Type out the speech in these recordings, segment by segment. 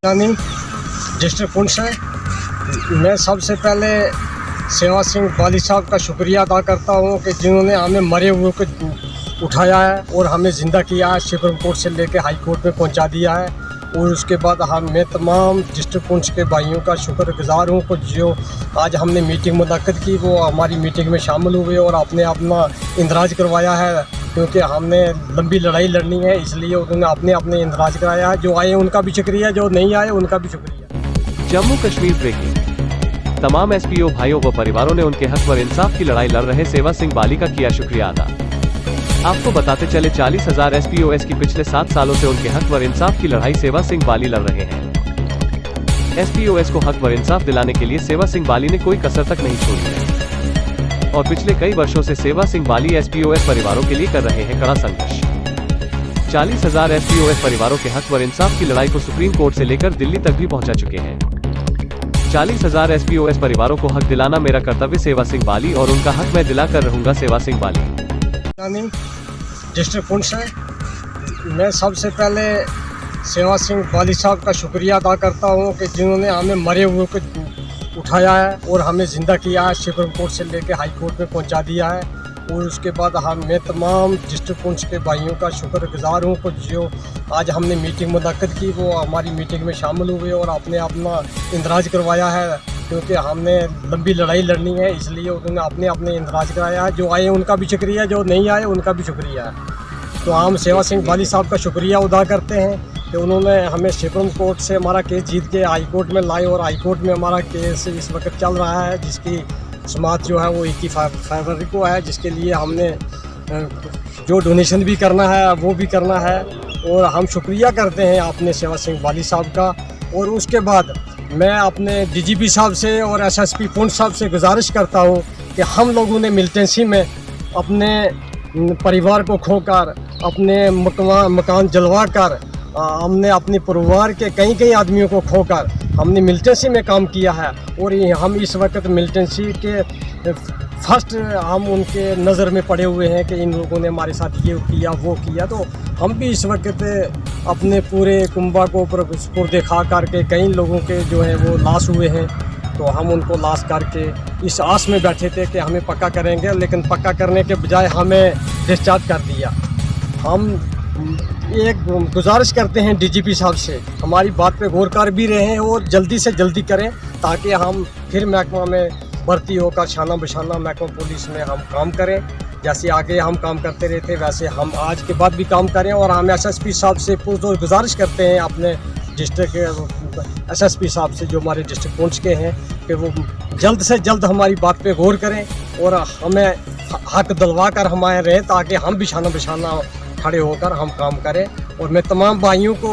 District Poonch से मैं सबसे पहले सेवा सिंह बाली साहब का शुक्रिया अदा करता हूँ कि जिन्होंने हमें मरे हुए को उठाया है और हमें ज़िंदा किया है, सुप्रीम कोर्ट से लेकर हाई कोर्ट में पहुँचा दिया है। और उसके बाद मैं तमाम डिस्ट्रिक्ट पुंछ के भाइयों का शुक्रगुजार हूँ कि जो आज हमने मीटिंग मुनक्किद की वो हमारी मीटिंग में शामिल हुए और आपने अपना इंदराज करवाया है, क्योंकि हमने लंबी लड़ाई लड़नी है, इसलिए उन्होंने अपने इंदराज कराया है। जो आए उनका भी शुक्रिया, जो नहीं आए उनका भी शुक्रिया। जम्मू कश्मीर ब्रेकिंग। तमाम एसपीओ भाइयों व परिवारों ने उनके हक व इंसाफ की लड़ाई लड़ रहे सेवा सिंह बाली का किया शुक्रिया अदा। आपको बताते चले 40,000 एसपीओएस की पिछले 7 सालों से उनके हक व इंसाफ की लड़ाई सेवा सिंह बाली लड़ रहे हैं। एसपीओएस को हक व इंसाफ दिलाने के लिए सेवा सिंह बाली ने कोई कसर तक नहीं छोड़ी है और पिछले कई वर्षों से सेवा सिंह बाली एसपीओएस परिवारों के लिए कर रहे हैं कड़ा संघर्ष। 40,000 एसपीओएस परिवारों के हक व इंसाफ की लड़ाई को सुप्रीम कोर्ट से लेकर दिल्ली तक भी पहुंचा चुके हैं। 40,000 एसपीओएस परिवारों को हक दिलाना मेरा कर्तव्य सेवा सिंह बाली और उनका हक मैं दिला कर रहूंगा सेवा सिंह बाली। डिस्ट्रिक्ट पुंछ से मैं सबसे पहले सेवा सिंह बाली साहब का शुक्रिया अदा करता हूँ कि जिन्होंने हमें मरे हुए को उठाया है और हमें ज़िंदा किया है, सुप्रीम कोर्ट से लेकर हाई कोर्ट में पहुँचा दिया है। और उसके बाद मैं तमाम डिस्ट्रिक्ट पुंछ के भाइयों का शुक्रगुजार हूँ कि जो आज हमने मीटिंग मुनक्किद की वो हमारी मीटिंग में शामिल हुए और आपने अपना इंदराज करवाया है, क्योंकि हमने लंबी लड़ाई लड़नी है, इसलिए उन्होंने अपने इंदराज कराया है। जो आए उनका भी शुक्रिया, जो नहीं आए उनका भी शुक्रिया। तो हम सेवा सिंह बाली साहब का शुक्रिया अदा करते हैं कि उन्होंने हमें सुप्रीम कोर्ट से हमारा केस जीत के हाई कोर्ट में लाए और हाई कोर्ट में हमारा केस इस वक्त चल रहा है, जिसकी समात जो है वो 21 फरवरी को है, जिसके लिए हमने जो डोनेशन भी करना है वो भी करना है। और हम शुक्रिया करते हैं अपने सेवा सिंह बाली साहब का। और उसके बाद मैं अपने डीजीपी साहब से और एसएसपी पुंछ साहब से गुजारिश करता हूँ कि हम लोगों ने मिलिटेंसी में अपने परिवार को खोकर, अपने मकान जलवा कर, हमने अपने परिवार के कई आदमियों को खोकर हमने मिलिटेंसी में काम किया है। और हम इस वक्त मिलिटेंसी के फर्स्ट हम उनके नज़र में पड़े हुए हैं कि इन लोगों ने हमारे साथ ये किया वो किया। तो हम भी इस वक्त अपने पूरे कुंबा को पुरदे खा करके कई लोगों के जो है वो लाश हुए हैं, तो हम उनको लाश करके इस आस में बैठे थे कि हमें पक्का करेंगे, लेकिन पक्का करने के बजाय हमें डिस्चार्ज कर दिया। हम एक गुजारिश करते हैं डीजीपी साहब से, हमारी बात पे गौर कर भी रहे हैं और जल्दी से जल्दी करें ताकि हम फिर महकमा में भर्ती होकर शाना बशाना महकमा पुलिस में हम काम करें। जैसे आगे हम काम करते रहते वैसे हम आज के बाद भी काम करें। और हम एसएसपी साहब से गुजारिश करते हैं अपने डिस्ट्रिक्ट एसएसपी साहब से जो हमारे डिस्ट्रिक्ट पुंछ के हैं कि वो जल्द से जल्द हमारी बात पे गौर करें और हमें हक दिलवा कर हमारे रहें ताकि हम भी शाना बशाना खड़े होकर हम काम करें। और मैं तमाम भाइयों को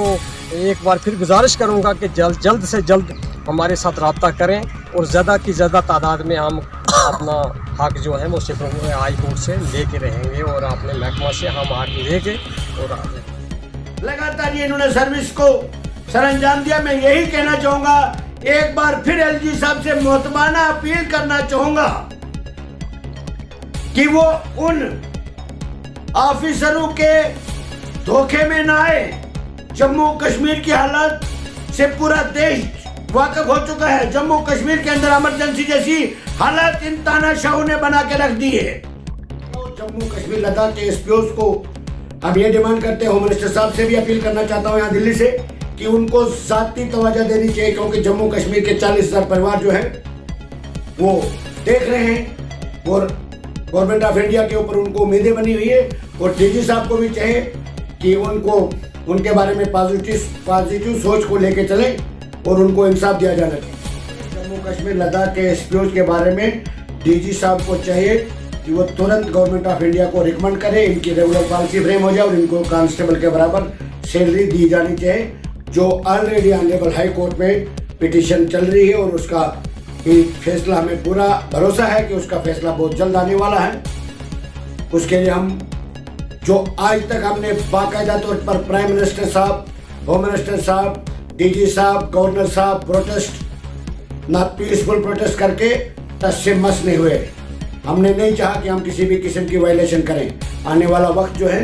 एक बार फिर गुजारिश करूंगा कि जल्द से जल्द हमारे साथ रब्ता करें और ज़्यादा की ज़्यादा तादाद में हम अपना हक जो है वो सुप्रीम हाई कोर्ट से लेके रहेंगे और अपने महकमा से हम हक लेके और आगे लगातार ये इन्होंने सर्विस को सरअंजाम दिया। मैं यही कहना चाहूँगा, एक बार फिर एलजी साहब से मोहतबाना अपील करना चाहूँगा कि वो उन ऑफिसरों के धोखे में ना आए। जम्मू कश्मीर की हालत से पूरा देश वाकिफ हो चुका है। जम्मू कश्मीर के अंदर इमरजेंसी जैसी हालत इन तानाशाहों ने बना के रख दी है। तो जम्मू कश्मीर लद्दाख के एसपीओ को अब ये डिमांड करते हैं, होम मिनिस्टर साहब से भी अपील करना चाहता हूँ यहाँ दिल्ली से कि उनको ज़ाती तवज्जो देनी चाहिए, क्योंकि जम्मू कश्मीर के 40,000 परिवार जो है वो देख रहे हैं और गवर्नमेंट ऑफ इंडिया के ऊपर उनको उम्मीदें बनी हुई है। और डीजी साहब को भी चाहिए कि उनको उनके बारे में पॉजिटिव सोच को लेके चले और उनको इंसाफ दिया जाना चाहिए। जम्मू कश्मीर लद्दाख के एसपीओ के बारे में डीजी साहब को चाहिए कि वो तुरंत गवर्नमेंट ऑफ इंडिया को रिकमेंड करे, इनकी रेगुलर पॉलिसी फ्रेम हो जाए और इनको कांस्टेबल के बराबर सैलरी दी जानी चाहिए। जो ऑलरेडी ऑनरेबल हाई कोर्ट में पिटीशन चल रही है और उसका फैसला हमें पूरा भरोसा है कि उसका फैसला बहुत जल्द आने वाला है। उसके लिए हम जो आज तक हमने बाकायदा तौर पर प्राइम मिनिस्टर साहब, होम मिनिस्टर साहब, डीजी साहब, गवर्नर साहब प्रोटेस्ट ना पीसफुल प्रोटेस्ट करके टस से मस नहीं हुए। हमने नहीं चाहा कि हम किसी भी किस्म की वायलेशन करें। आने वाला वक्त जो है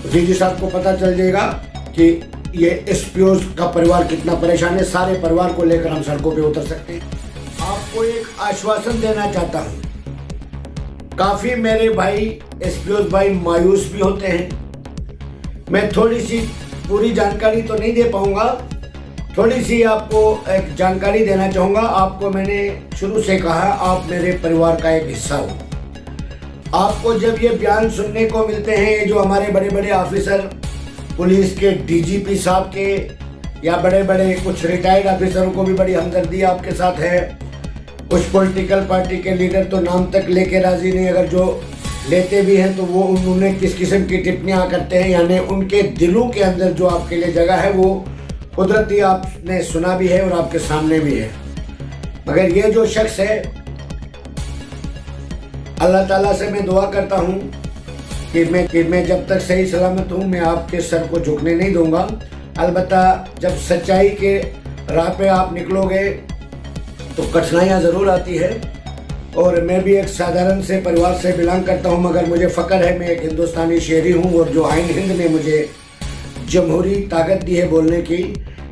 डीजी साहब को पता चल जाएगा कि ये एसपीओ का परिवार कितना परेशान है, सारे परिवार को लेकर हम सड़कों पे उतर सकते हैं। आपको एक आश्वासन देना चाहता हूँ, काफी मेरे भाई एसपीओ भाई मायूस भी होते हैं। मैं थोड़ी सी पूरी जानकारी तो नहीं दे पाऊंगा, थोड़ी सी आपको एक जानकारी देना चाहूँगा। आपको मैंने शुरू से कहा, आप मेरे परिवार का एक हिस्सा हो। आपको जब ये बयान सुनने को मिलते हैं, जो हमारे बड़े बड़े ऑफिसर, पुलिस के डीजीपी साहब के, या बड़े बड़े कुछ रिटायर्ड ऑफिसरों को भी बड़ी हमदर्दी आपके साथ है, कुछ पॉलिटिकल पार्टी के लीडर तो नाम तक लेके राजी नहीं, अगर जो लेते भी हैं तो वो उन्होंने किस किस्म की टिप्पणियाँ करते हैं, यानी उनके दिलों के अंदर जो आपके लिए जगह है वो कुदरती आपने सुना भी है और आपके सामने भी है। मगर ये जो शख्स है, अल्लाह ताला से मैं दुआ करता हूँ कि मैं जब तक सही सलामत हूँ, मैं आपके सर को झुकने नहीं दूंगा। अलबत्ता जब सच्चाई के राह पे आप निकलोगे तो कठिनाइयाँ ज़रूर आती है। और मैं भी एक साधारण से परिवार से बिलोंग करता हूँ, मगर मुझे फ़ख्र है मैं एक हिंदुस्तानी शहरी हूँ। और जो आइन हिंद ने मुझे जमहूरी ताकत दी है बोलने की,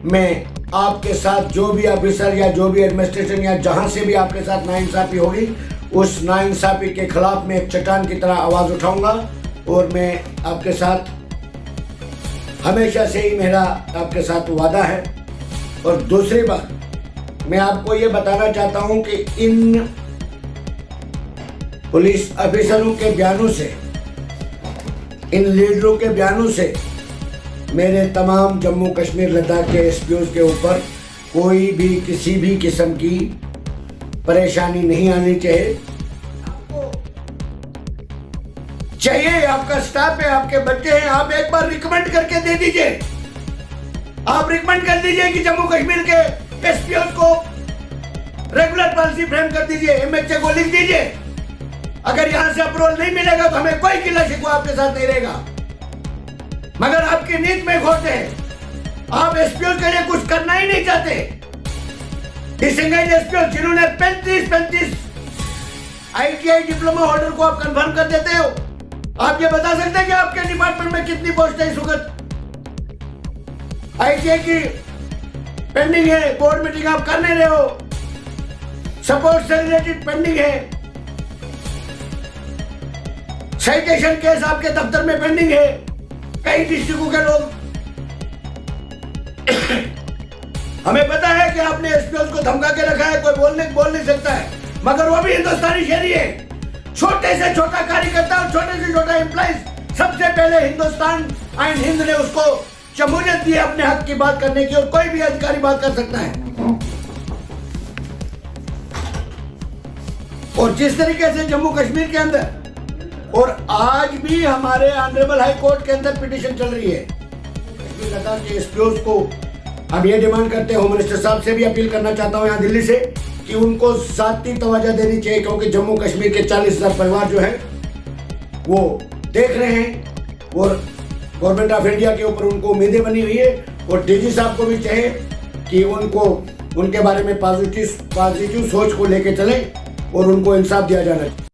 मैं आपके साथ जो भी ऑफिसर या जो भी एडमिनिस्ट्रेशन या जहाँ से भी आपके साथ नाइंसाफ़ी होगी, उस नाइंसाफ़ी के खिलाफ मैं एक चट्टान की तरह आवाज़ उठाऊंगा। और मैं आपके साथ हमेशा से ही मेरा आपके साथ वादा है। और दूसरी बात, मैं आपको ये बताना चाहता हूँ कि इन पुलिस ऑफिसरों के बयानों से, इन लीडरों के बयानों से मेरे तमाम जम्मू कश्मीर लद्दाख के एसपीओ के ऊपर कोई भी किसी भी किस्म की परेशानी नहीं आनी चाहिए। आपका स्टाफ है, आपके बच्चे हैं, आप एक बार रिकमेंड करके दे दीजिए। आप रिकमेंड कर दीजिए कि जम्मू कश्मीर के एसपीओ को रेगुलर पॉलिसी फ्रेम कर दीजिए, एमएचए को लिख दीजिए। अगर यहां से अप्रूवल नहीं मिलेगा तो हमें कोई गिला शिकवा आपके साथ नहीं रहेगा। मगर आपकी नींद में खोते हैं, आप एसपीओ के लिए कुछ करना ही नहीं चाहते। डिसएंगेज एसपीओ जिन्होंने 35 आईटीआई डिप्लोमा होल्डर को आप कंफर्म कर देते हो। आप ये बता सकते हैं कि आपके डिपार्टमेंट में कितनी पोस्ट है इस वक्त? आईटीआई की पेंडिंग है, बोर्ड मीटिंग आप कर नहीं रहे हो, सपोर्ट से रिलेटेड पेंडिंग है, साइटेशन केस आपके दफ्तर में पेंडिंग है। कई डिस्ट्रिक्टों के लोग हमें पता है कि आपने एसपीओ को धमका के रखा है, कोई बोल नहीं सकता है, मगर वो भी हिंदुस्तानी शहरी है। छोटे से छोटा कार्यकर्ता और छोटे से छोटा एम्प्लॉइज, सबसे पहले हिंदुस्तान आइन हिंद ने उसको जमहूरियत दी है अपने हक की बात करने की, और कोई भी अधिकारी बात कर सकता है। और जिस तरीके से जम्मू कश्मीर के अंदर, और आज भी हमारे ऑनरेबल हाई कोर्ट के अंदर पिटीशन चल रही है, कश्मीर लद्दाख के एसपीओ को हम ये डिमांड करते हैं, होम मिनिस्टर साहब से भी अपील करना चाहता हूँ यहाँ दिल्ली से, कि उनको ज़ाती तवज्जो देनी चाहिए, क्योंकि जम्मू कश्मीर के 40,000 परिवार जो है वो देख रहे हैं और गवर्नमेंट ऑफ इंडिया के ऊपर उनको उम्मीदें बनी हुई है। और डीजी साहब को भी चाहिए कि उनको उनके बारे में पॉजिटिव सोच को लेके चलें और उनको इंसाफ दिया जाना चाहिए।